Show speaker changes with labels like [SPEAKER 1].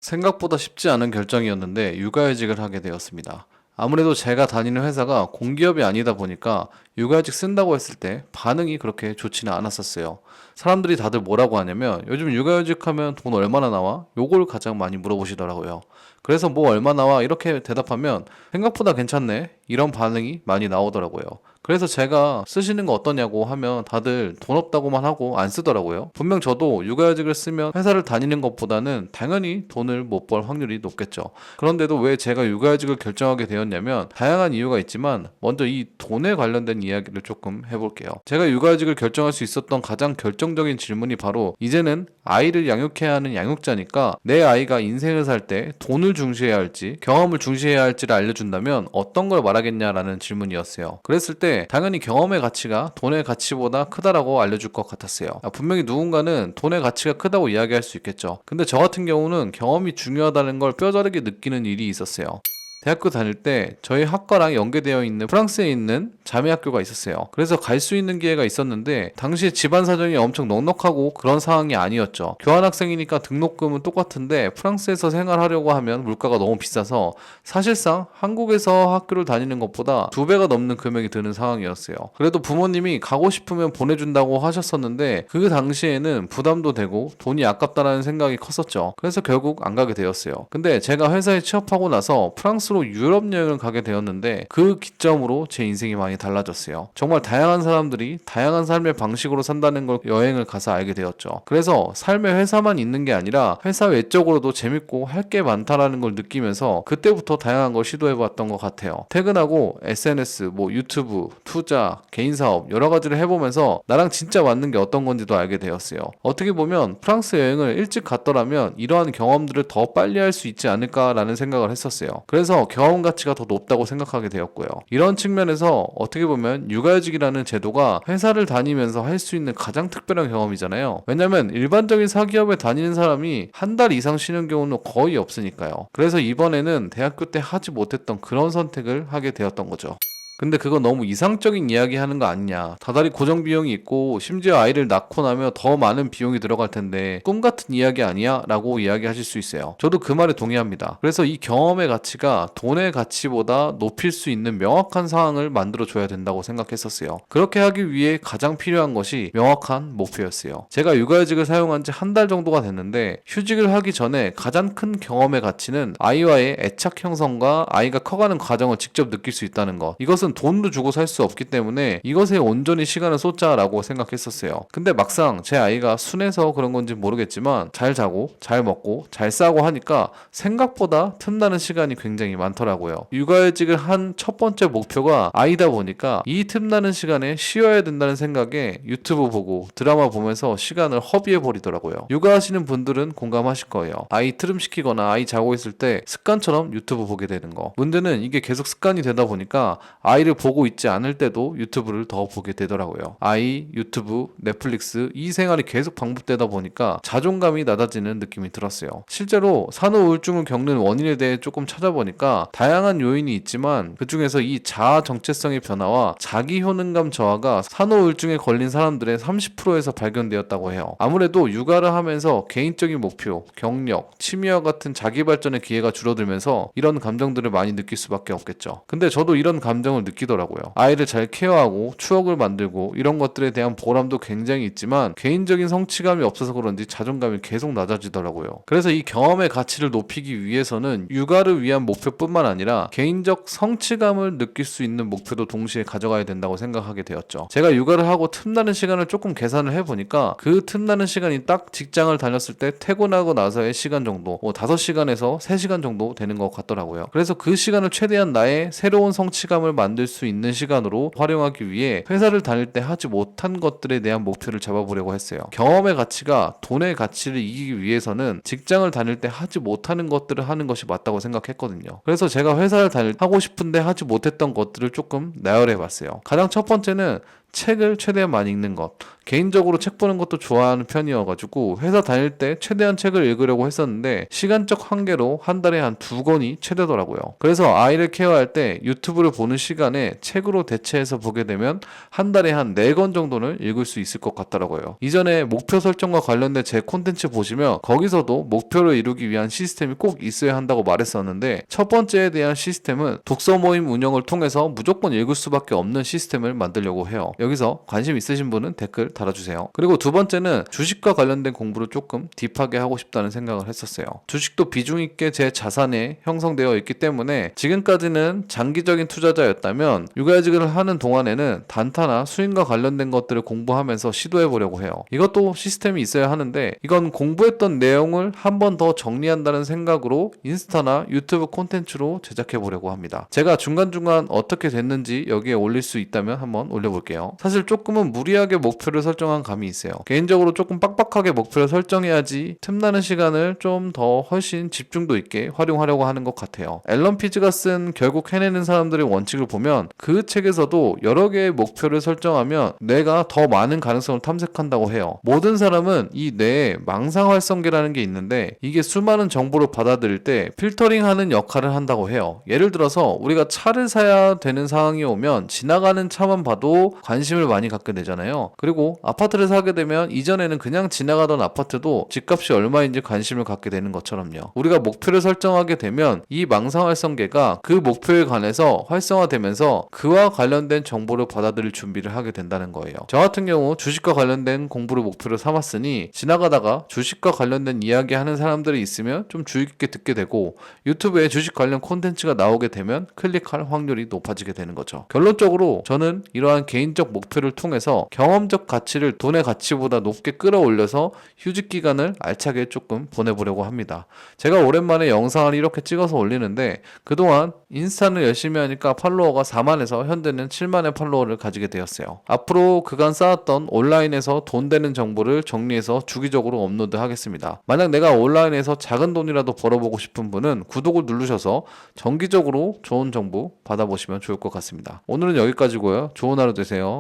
[SPEAKER 1] 생각보다 쉽지 않은 결정이었는데 육아휴직을 하게 되었습니다. 아무래도 제가 다니는 회사가 공기업이 아니다 보니까 육아휴직 쓴다고 했을 때 반응이 그렇게 좋지는 않았었어요. 사람들이 다들 뭐라고 하냐면 요즘 육아휴직하면 돈 얼마나 나와? 요걸 가장 많이 물어보시더라고요. 그래서 뭐 얼마 나와? 이렇게 대답하면 생각보다 괜찮네? 이런 반응이 많이 나오더라고요. 그래서 제가 쓰시는 거 어떠냐고 하면 다들 돈 없다고만 하고 안 쓰더라고요. 분명 저도 육아휴직을 쓰면 회사를 다니는 것보다는 당연히 돈을 못 벌 확률이 높겠죠. 그런데도 왜 제가 육아휴직을 결정하게 되었냐면 다양한 이유가 있지만 먼저 이 돈에 관련된 이야기를 조금 해볼게요. 제가 육아휴직을 결정할 수 있었던 가장 결정적인 질문이 바로 이제는 아이를 양육해야 하는 양육자니까 내 아이가 인생을 살 때 돈을 중시해야 할지 경험을 중시해야 할지를 알려준다면 어떤 걸 말하겠냐라는 질문이었어요. 그랬을 때 당연히 경험의 가치가 돈의 가치보다 크다라고 알려줄 것 같았어요. 분명히 누군가는 돈의 가치가 크다고 이야기할 수 있겠죠. 근데 저 같은 경우는 경험이 중요하다는 걸 뼈저리게 느끼는 일이 있었어요. 대학교 다닐 때 저희 학과랑 연계되어 있는 프랑스에 있는 자매 학교가 있었어요. 그래서 갈 수 있는 기회가 있었는데 당시에 집안 사정이 엄청 넉넉하고 그런 상황이 아니었죠. 교환학생이니까 등록금은 똑같은데 프랑스에서 생활하려고 하면 물가가 너무 비싸서 사실상 한국에서 학교를 다니는 것보다 2배가 넘는 금액이 드는 상황이었어요. 그래도 부모님이 가고 싶으면 보내준다고 하셨었는데 그 당시에는 부담도 되고 돈이 아깝다라는 생각이 컸었죠. 그래서 결국 안 가게 되었어요. 근데 제가 회사에 취업하고 나서 프랑스로 유럽 여행을 가게 되었는데 그 기점으로 제 인생이 많이 달라졌어요. 정말 다양한 사람들이 다양한 삶의 방식으로 산다는 걸 여행을 가서 알게 되었죠. 그래서 삶의 회사만 있는 게 아니라 회사 외적으로도 재밌고 할 게 많다라는 걸 느끼면서 그때부터 다양한 걸 시도해봤던 것 같아요. 퇴근하고 SNS, 유튜브, 투자, 개인 사업 여러 가지를 해보면서 나랑 진짜 맞는 게 어떤 건지도 알게 되었어요. 어떻게 보면 프랑스 여행을 일찍 갔더라면 이러한 경험들을 더 빨리 할 수 있지 않을까라는 생각을 했었어요. 그래서 경험 가치가 더 높다고 생각하게 되었고요. 이런 측면에서 어떻게 보면 육아휴직이라는 제도가 회사를 다니면서 할 수 있는 가장 특별한 경험이잖아요. 왜냐면 일반적인 사기업에 다니는 사람이 한 달 이상 쉬는 경우는 거의 없으니까요. 그래서 이번에는 대학교 때 하지 못했던 그런 선택을 하게 되었던 거죠. 근데 그거 너무 이상적인 이야기 하는 거 아니냐. 다달이 고정 비용이 있고 심지어 아이를 낳고 나면 더 많은 비용이 들어갈 텐데 꿈 같은 이야기 아니야? 라고 이야기하실 수 있어요. 저도 그 말에 동의합니다. 그래서 이 경험의 가치가 돈의 가치보다 높일 수 있는 명확한 상황을 만들어 줘야 된다고 생각했었어요. 그렇게 하기 위해 가장 필요한 것이 명확한 목표였어요. 제가 육아휴직을 사용한 지 한 달 정도가 됐는데 휴직을 하기 전에 가장 큰 경험의 가치는 아이와의 애착 형성과 아이가 커가는 과정을 직접 느낄 수 있다는 것. 이것은 돈도 주고 살 수 없기 때문에 이것에 온전히 시간을 쏟자라고 생각했었어요. 근데 막상 제 아이가 순해서 그런 건지 모르겠지만 잘 자고 잘 먹고 잘 싸고 하니까 생각보다 틈나는 시간이 굉장히 많더라고요. 육아휴직을 한 첫 번째 목표가 아이다 보니까 이 틈나는 시간에 쉬어야 된다는 생각에 유튜브 보고 드라마 보면서 시간을 허비해 버리더라고요. 육아하시는 분들은 공감하실 거예요. 아이 트름시키거나 아이 자고 있을 때 습관처럼 유튜브 보게 되는 거. 문제는 이게 계속 습관이 되다 보니까 아이를 보고 있지 않을 때도 유튜브를 더 보게 되더라고요. 아이, 유튜브, 넷플릭스 이 생활이 계속 반복되다 보니까 자존감이 낮아지는 느낌이 들었어요. 실제로 산후 우울증을 겪는 원인에 대해 조금 찾아보니까 다양한 요인이 있지만 그중에서 이 자아 정체성의 변화와 자기 효능감 저하가 산후 우울증에 걸린 사람들의 30%에서 발견되었다고 해요. 아무래도 육아를 하면서 개인적인 목표, 경력, 취미와 같은 자기 발전의 기회가 줄어들면서 이런 감정들을 많이 느낄 수밖에 없겠죠. 근데 저도 이런 감정을 느끼더라고요. 아이를 잘 케어하고 추억을 만들고 이런 것들에 대한 보람도 굉장히 있지만 개인적인 성취감이 없어서 그런지 자존감이 계속 낮아지더라고요. 그래서 이 경험의 가치를 높이기 위해서는 육아를 위한 목표뿐만 아니라 개인적 성취감을 느낄 수 있는 목표도 동시에 가져가야 된다고 생각하게 되었죠. 제가 육아를 하고 틈나는 시간을 조금 계산을 해보니까 그 틈나는 시간이 딱 직장을 다녔을 때 퇴근하고 나서의 시간 정도 5시간에서 3시간 정도 되는 것 같더라고요. 그래서 그 시간을 최대한 나의 새로운 성취감을 만들 수 있는 시간으로 활용하기 위해 회사를 다닐 때 하지 못한 것들에 대한 목표를 잡아보려고 했어요. 경험의 가치가 돈의 가치를 이기기 위해서는 직장을 다닐 때 하지 못하는 것들을 하는 것이 맞다고 생각했거든요. 그래서 제가 회사를 하고 싶은데 하지 못했던 것들을 조금 나열해 봤어요. 가장 첫 번째는 책을 최대한 많이 읽는 것. 개인적으로 책 보는 것도 좋아하는 편이어가지고 회사 다닐 때 최대한 책을 읽으려고 했었는데 시간적 한계로 한 달에 한 2권이 최대더라고요. 그래서 아이를 케어할 때 유튜브를 보는 시간에 책으로 대체해서 보게 되면 한 달에 한 4권 정도는 읽을 수 있을 것 같더라고요. 이전에 목표 설정과 관련된 제 콘텐츠 보시면 거기서도 목표를 이루기 위한 시스템이 꼭 있어야 한다고 말했었는데 첫 번째에 대한 시스템은 독서 모임 운영을 통해서 무조건 읽을 수밖에 없는 시스템을 만들려고 해요. 여기서 관심 있으신 분은 댓글 달아주세요. 그리고 두 번째는 주식과 관련된 공부를 조금 딥하게 하고 싶다는 생각을 했었어요. 주식도 비중 있게 제 자산에 형성되어 있기 때문에 지금까지는 장기적인 투자자였다면 육아휴직을 하는 동안에는 단타나 수익과 관련된 것들을 공부하면서 시도해 보려고 해요. 이것도 시스템이 있어야 하는데 이건 공부했던 내용을 한 번 더 정리한다는 생각으로 인스타나 유튜브 콘텐츠로 제작해 보려고 합니다. 제가 중간중간 어떻게 됐는지 여기에 올릴 수 있다면 한번 올려볼게요. 사실 조금은 무리하게 목표를 설정한 감이 있어요. 개인적으로 조금 빡빡하게 목표를 설정해야지 틈나는 시간을 좀 더 훨씬 집중도 있게 활용하려고 하는 것 같아요. 앨런 피즈가 쓴 결국 해내는 사람들의 원칙을 보면 그 책에서도 여러 개의 목표를 설정하면 뇌가 더 많은 가능성을 탐색한다고 해요. 모든 사람은 이 뇌에 망상활성계라는 게 있는데 이게 수많은 정보를 받아들일 때 필터링하는 역할을 한다고 해요. 예를 들어서 우리가 차를 사야 되는 상황이 오면 지나가는 차만 봐도 관심을 많이 갖게 되잖아요. 그리고 아파트를 사게 되면 이전에는 그냥 지나가던 아파트도 집값이 얼마인지 관심을 갖게 되는 것처럼요. 우리가 목표를 설정하게 되면 이 망상활성계가 그 목표에 관해서 활성화되면서 그와 관련된 정보를 받아들일 준비를 하게 된다는 거예요. 저 같은 경우 주식과 관련된 공부를 목표로 삼았으니 지나가다가 주식과 관련된 이야기하는 사람들이 있으면 좀 주의 깊게 듣게 되고 유튜브에 주식 관련 콘텐츠가 나오게 되면 클릭할 확률이 높아지게 되는 거죠. 결론적으로 저는 이러한 개인적 목표를 통해서 경험적 가치를 돈의 가치보다 높게 끌어올려서 휴직 기간을 알차게 조금 보내보려고 합니다. 제가 오랜만에 영상을 이렇게 찍어서 올리는데 그동안 인스타는 열심히 하니까 팔로워가 4만에서 현재는 7만의 팔로워를 가지게 되었어요. 앞으로 그간 쌓았던 온라인에서 돈 되는 정보를 정리해서 주기적으로 업로드 하겠습니다. 만약 내가 온라인에서 작은 돈이라도 벌어보고 싶은 분은 구독을 누르셔서 정기적으로 좋은 정보 받아보시면 좋을 것 같습니다. 오늘은 여기까지고요. 좋은 하루 되세요.